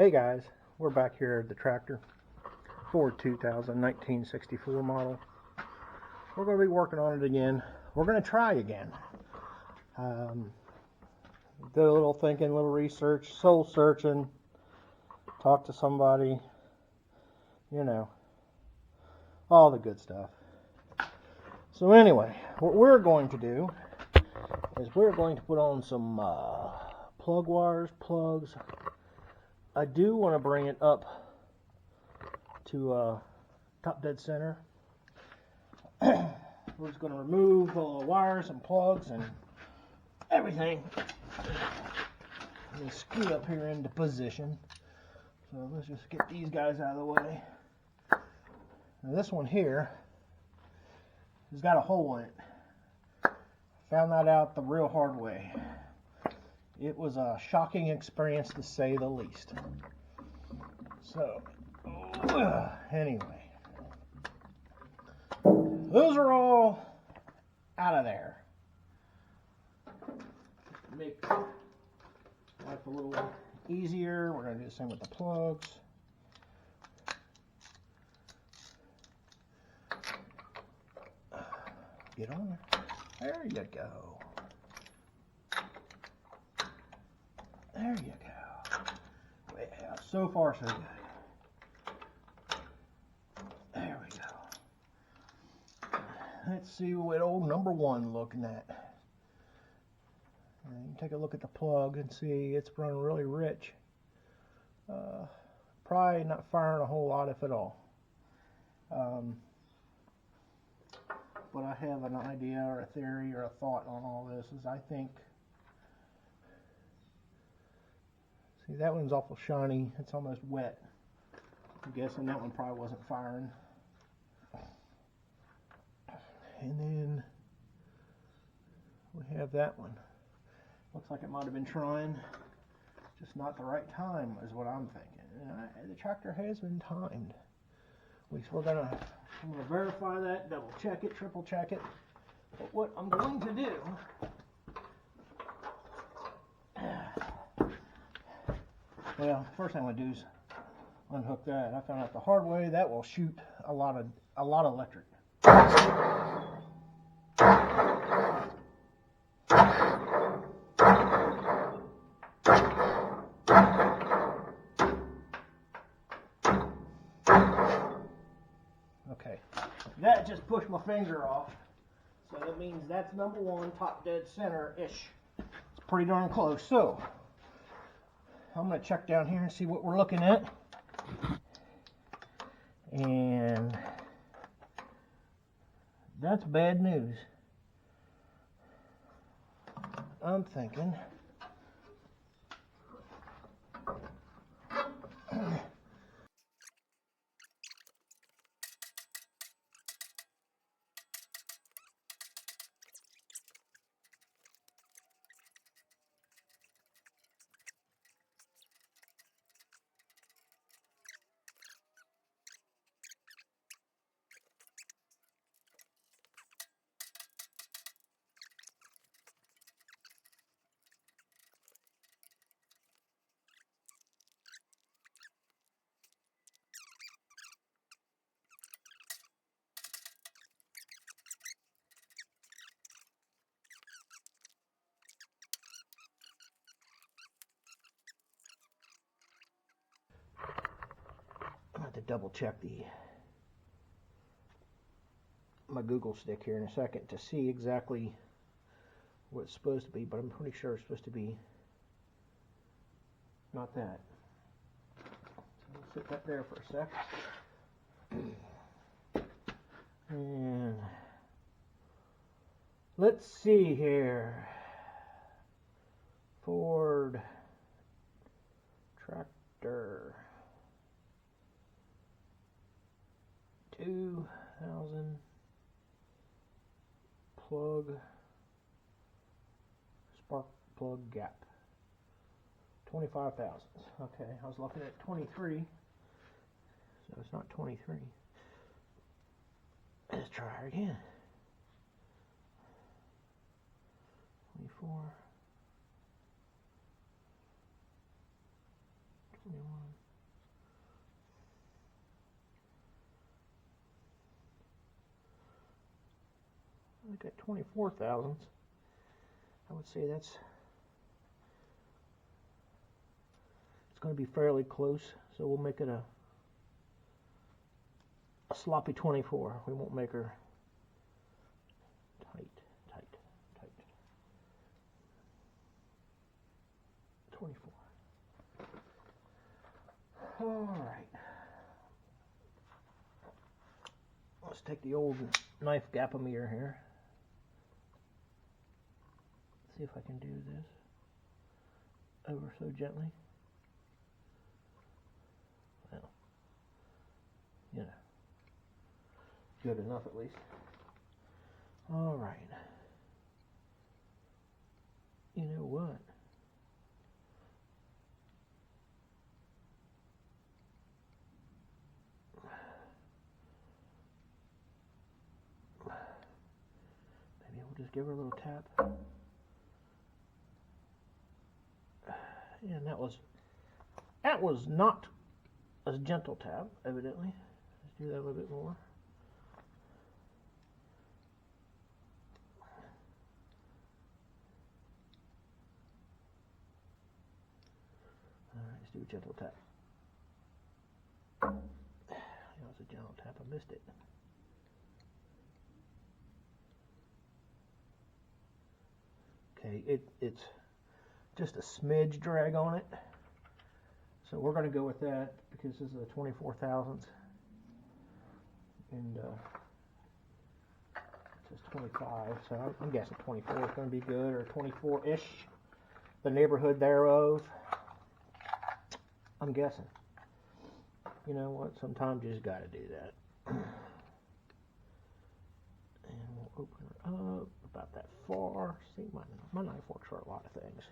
Hey guys, we're back here at the tractor, Ford 2000 1964 model. We're going to be working on it again. We're going to try again. Do a little thinking, a little research, soul searching, talk to somebody, you know, all the good stuff. So anyway, what we're going to do is we're going to put on some plug wires, plugs. I do want to bring it up to top dead center. We're just going to remove all the wires and plugs and everything. Let me scoot up here into position. So let's just get these guys out of the way. Now this one here has got a hole in it. Found that out the real hard way. It was a shocking experience to say the least. So, anyway, those are all out of there. Make life a little easier. We're going to do the same with the plugs. Get on there. There you go. There you go. Well, so far so good. There we go. Let's see what old number one looking at. You can take a look at the plug and see it's running really rich. Probably not firing a whole lot, if at all. But I have an idea or a theory or a thought on all this. Is I think, see, that one's awful shiny. It's almost wet. I'm guessing that one probably wasn't firing. And then we have that one. Looks like it might have been trying, just not the right time is what I'm thinking. And the tractor has been timed. At least I'm gonna verify that, double check it, triple check it. But what I'm going to do, well, first thing I'm gonna do is unhook that. I found out the hard way that will shoot a lot of electric. Okay, that just pushed my finger off, so that means that's number one, top dead center-ish. It's pretty darn close. So I'm going to check down here and see what we're looking at. And that's bad news. I'm thinking I'm going to double check my Google stick here in a second to see exactly what it's supposed to be, but I'm pretty sure it's supposed to be not that. So we'll sit that there for a sec. And let's see here. Ford tractor 2000 plug spark plug gap 25 thousandths. Okay, I was looking at 23, so it's not 23. Let's try again. 24, I got 24 thousandths. I would say it's going to be fairly close, so we'll make it a sloppy 24. We won't make her tight. 24. All right. Let's take the old knife gapometer here. See if I can do this ever so gently. Well, you know, good enough at least. All right. You know what? Maybe we'll just give her a little tap. And that was not a gentle tap, evidently. Let's do that a little bit more. All right, let's do a gentle tap. That was a gentle tap. I missed it. Okay, it's just a smidge drag on it, so we're going to go with that because this is a 24 thousandths, and it says 25, so I'm guessing 24 is going to be good, or 24-ish, the neighborhood thereof. I'm guessing. You know what? Sometimes you just got to do that. And we'll open her up about that far. See, my knife works for a lot of things.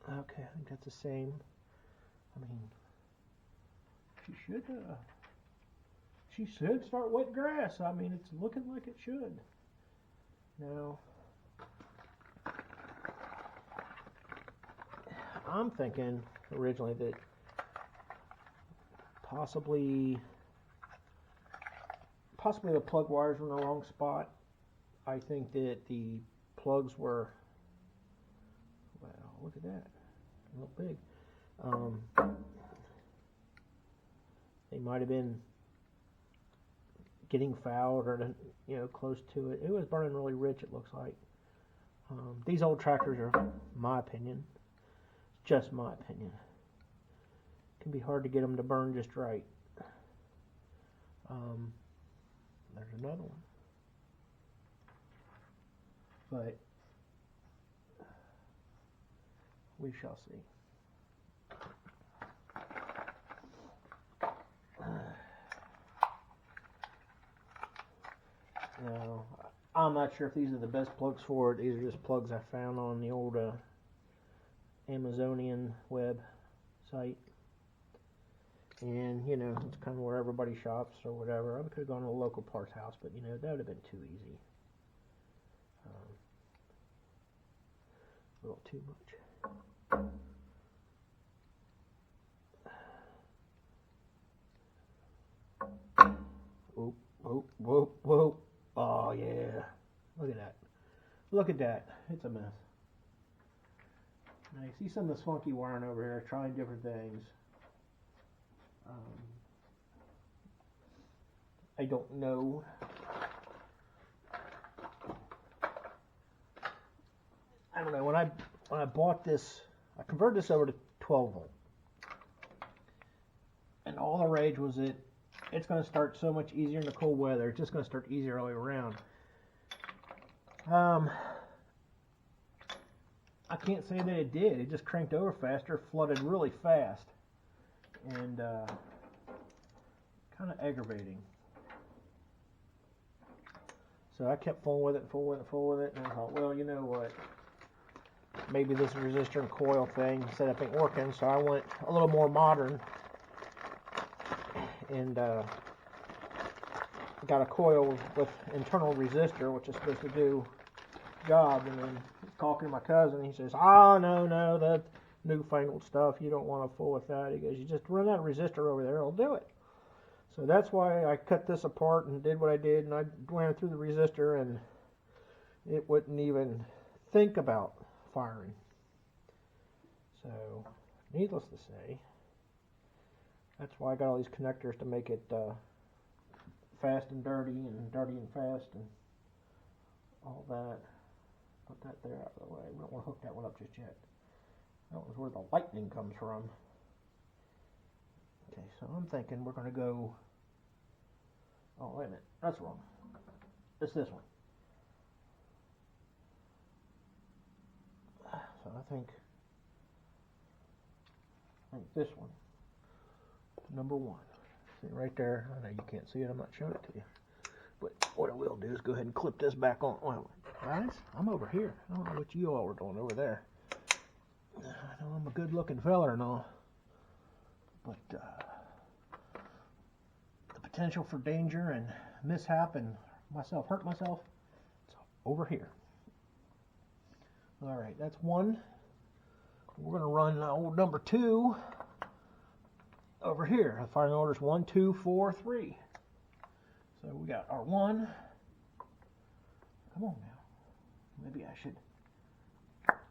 Okay, I think that's the same. I mean, she should start wet grass. I mean, it's looking like it should. Now, I'm thinking originally that possibly the plug wires were in the wrong spot. I think that the plugs were, wow, look at that, a little big. They might have been getting fouled or, you know, close to it. It was burning really rich, it looks like. These old tractors are, my opinion, just my opinion, it can be hard to get them to burn just right. There's another one. But we shall see. Now, I'm not sure if these are the best plugs for it. These are just plugs I found on the old Amazonian web site. And, you know, it's kind of where everybody shops or whatever. I could have gone to a local parts house, but, you know, that would have been too easy. A little too much. Whoop, whoop, whoop, whoop. Oh, yeah. Look at that. Look at that. It's a mess. Now, you see some of this funky wiring over here, trying different things. I don't know. I don't know. When I bought this, I converted this over to 12 volt, and all the rage was that it's going to start so much easier in the cold weather. It's just going to start easier all the way around. I can't say that it did. It just cranked over faster, flooded really fast, and kind of aggravating. So I kept fooling with it, and I thought, well, you know what? Maybe this resistor and coil thing setup ain't working, so I went a little more modern and got a coil with internal resistor, which is supposed to do job. And then talking to my cousin, he says, "Oh no, that newfangled stuff. You don't want to fool with that." He goes, "You just run that resistor over there, it'll do it." So that's why I cut this apart and did what I did, and I ran through the resistor, and it wouldn't even think about firing. So, needless to say, that's why I got all these connectors to make it fast and dirty and fast and all that. Put that there out of the way. We don't want to hook that one up just yet. That was where the lightning comes from. Okay, so I'm thinking we're going to go... Oh, wait a minute. That's wrong. It's this one. So I think this one. Number 1. See right there. I know you can't see it. I'm not showing it to you. But what I will do is go ahead and clip this back on. Well, guys, I'm over here. I don't know what you all were doing over there. I know I'm a good-looking fella and all, but the potential for danger and mishap and hurt myself, it's over here. All right, that's 1. We're going to run old number 2 over here. The firing order is 1, 2, 4, 3. So we got our 1. Come on now. Maybe I should.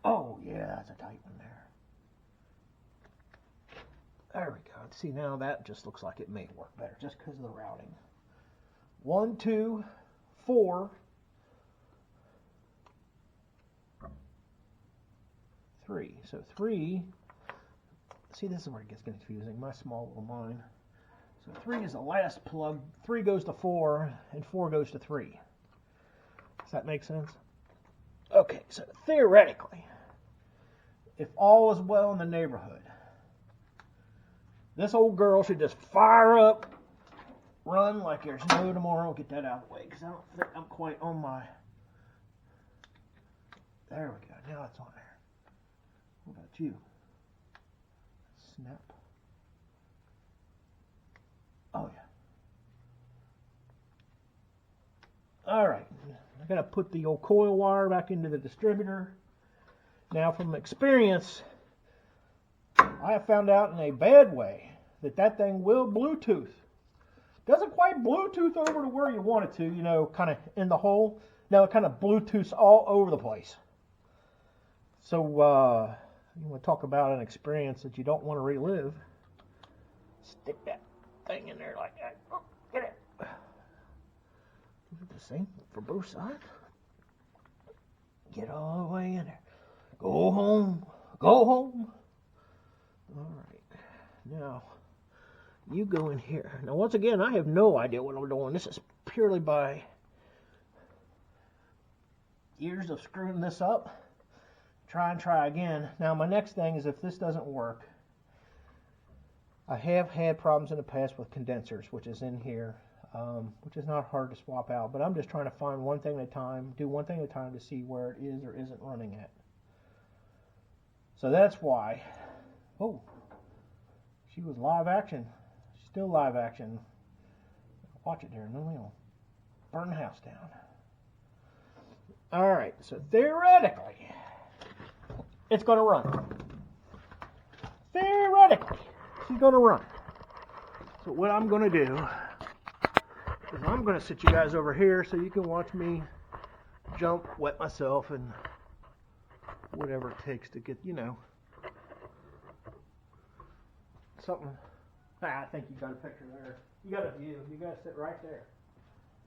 Oh, yeah, that's a tight one there. There we go. See, now that just looks like it may work better just because of the routing. 1, 2, 4, 3. So 3. See, this is where it gets confusing. My small little mind. So 3 is the last plug. 3 goes to 4, and 4 goes to 3. Does that make sense? Okay, so theoretically, if all is well in the neighborhood, this old girl should just fire up, run like there's no tomorrow. Get that out of the way, because I don't think I'm quite on my... There we go. Now it's on there. What about you? Snap. Oh, yeah. All right. I got to put the old coil wire back into the distributor. Now, from experience, I have found out in a bad way that thing will Bluetooth. Doesn't quite Bluetooth over to where you want it to, you know, kind of in the hole. Now it kind of Bluetooths all over the place. So, you want to talk about an experience that you don't want to relive. Stick that thing in there like that. Oh, get it. The same for both sides. Get all the way in there. Go home. Go home. All right. Now, you go in here. Now, once again, I have no idea what I'm doing. This is purely by years of screwing this up. Try again. Now, my next thing is if this doesn't work, I have had problems in the past with condensers, which is in here. Which is not hard to swap out, but I'm just trying to find one thing at a time, do one thing at a time to see where it is or isn't running at. So that's why, oh, she was live action, she's still live action. Watch it there, no, we'll burn the house down. All right, so theoretically, it's going to run. Theoretically, she's going to run. So what I'm going to do is I'm going to sit you guys over here so you can watch me jump, wet myself, and whatever it takes to get, you know, something. I think you got a picture there. You got a view. You got to sit right there.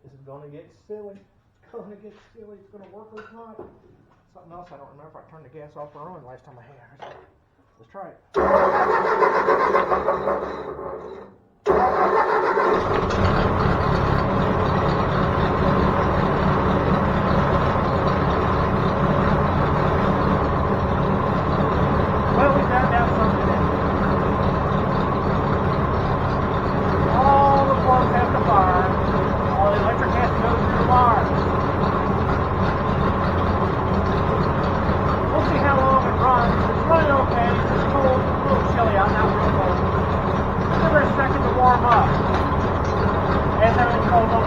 This is going to get silly. It's going to get silly. It's going to work or not. Something else I don't remember if I turned the gas off or on last time I had. Let's try it. Well, we found out something. All the plugs have to fire. All the electric has to go through the wires. We'll see how long it runs. It's running okay. It's cold. It's a little chilly out, not real cold. Give it a second to warm up. As everything goes up,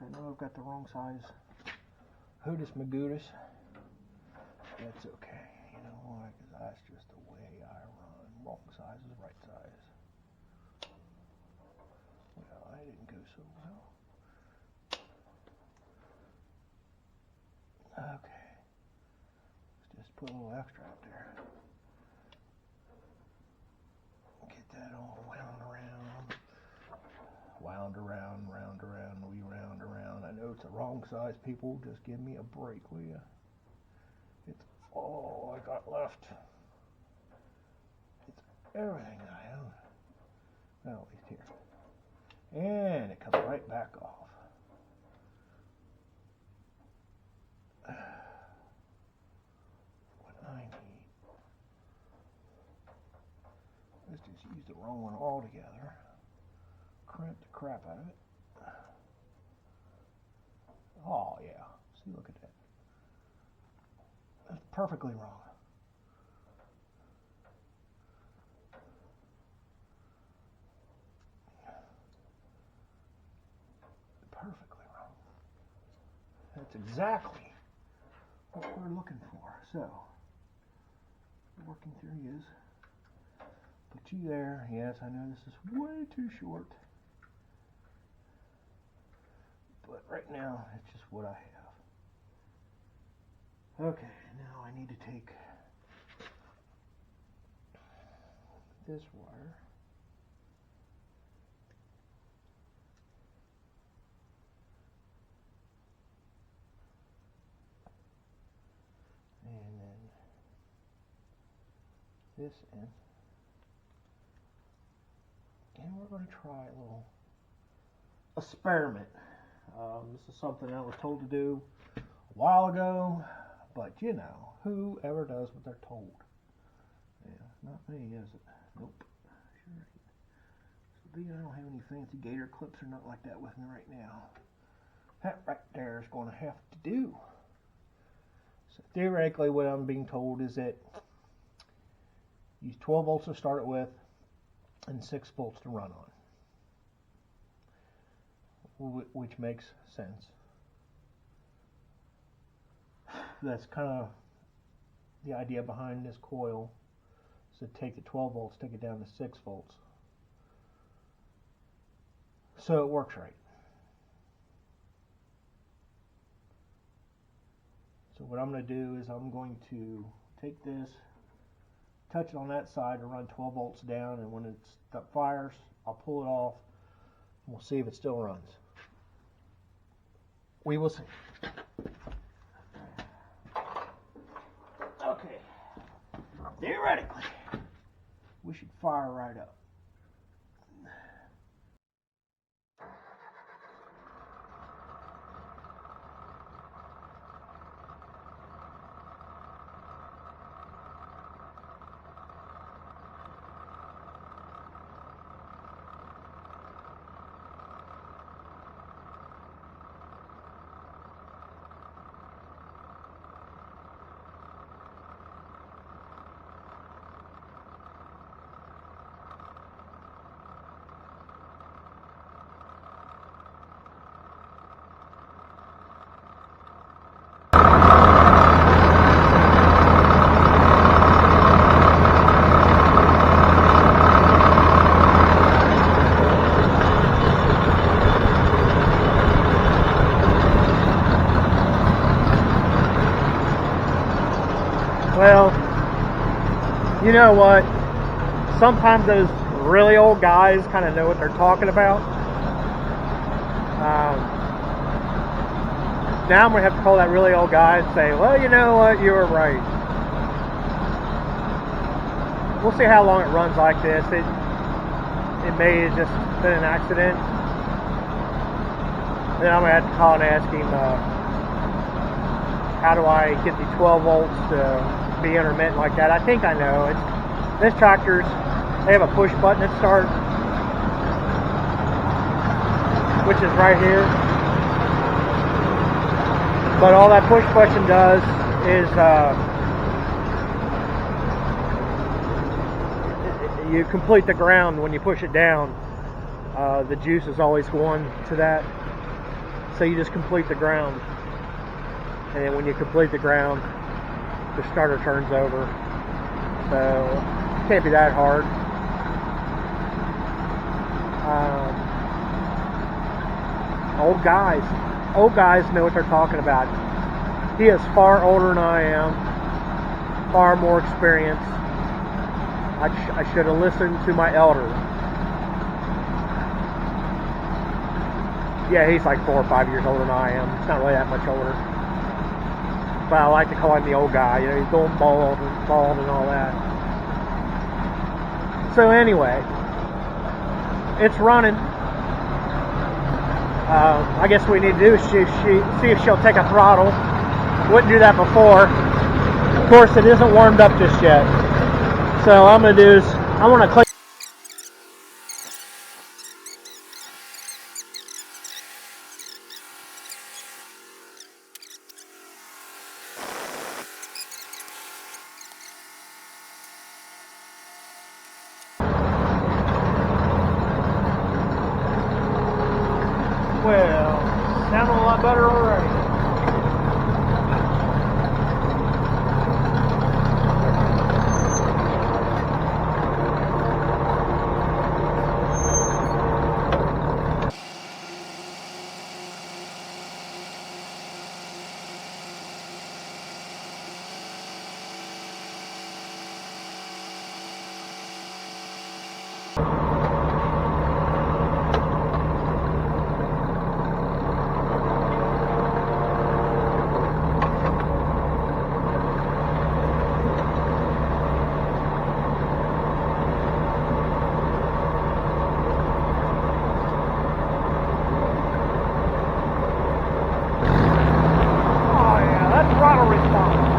Look, I know I've got the wrong size Hootis Magootis. That's okay. You know why? Because that's just the way I run. Wrong size is right size. Well, I didn't go so well. Okay. Let's just put a little extra up there. Get that all wound around. Wound around, round around, we round around. I know it's the wrong size, people. Just give me a break, will ya? It's all I got left. It's everything that I own. Well, at least here. And it comes right back off. What I need. Let's just use the wrong one altogether. Crimp the crap out of it. Oh yeah, see, look at that. That's perfectly wrong. Perfectly wrong. That's exactly what we're looking for. So, working theory is, put you there. Yes, I know this is way too short. But right now, it's just what I have. Okay, now I need to take this wire. And then this end. And we're going to try a little experiment. This is something I was told to do a while ago, but you know, whoever does what they're told. Yeah, not me, is it? Nope. Sure ain't. So I don't have any fancy gator clips or nothing like that with me right now. That right there is going to have to do. So theoretically, what I'm being told is that use 12 volts to start it with and 6 volts to run on, which makes sense. That's kind of the idea behind this coil. So take the 12 volts, take it down to 6 volts. So it works right. So what I'm going to do is I'm going to take this, touch it on that side and run 12 volts down, and when it fires, I'll pull it off and we'll see if it still runs. We will see. Okay. Theoretically, we should fire right up. Well, you know what? Sometimes those really old guys kind of know what they're talking about. Now I'm going to have to call that really old guy and say, well, you know what? You were right. We'll see how long it runs like this. It may have just been an accident. Then I'm going to have to call and ask him, how do I get the 12 volts to be intermittent like that? I think I know. This tractor's, they have a push button at start, which is right here. But all that push button does is you complete the ground when you push it down. The juice is always going to that. So you just complete the ground, and then when you complete the ground, the starter turns over. So it can't be that hard. Old guys know what they're talking about. He is far older than I am, far more experienced. I should have listened to my elder. Yeah, he's like 4 or 5 years older than I am. It's not really that much older. But I like to call him the old guy. You know, he's going bald and all that. So anyway, it's running. I guess what we need to do is see if she'll take a throttle. Wouldn't do that before. Of course, it isn't warmed up just yet. So what I'm going to do is I want to clean. Well, sounding a lot better already. Throttle response.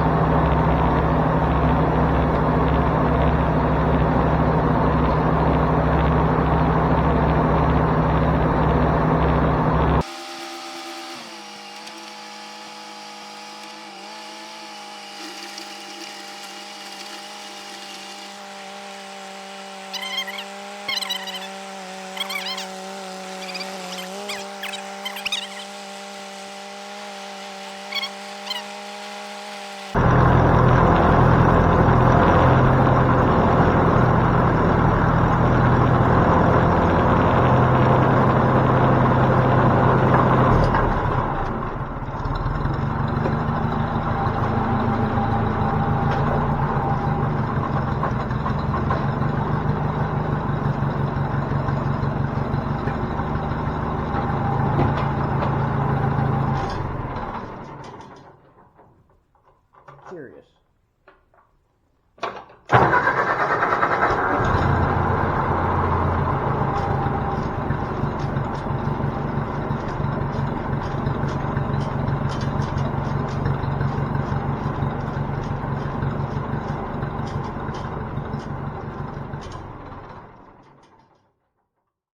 Serious.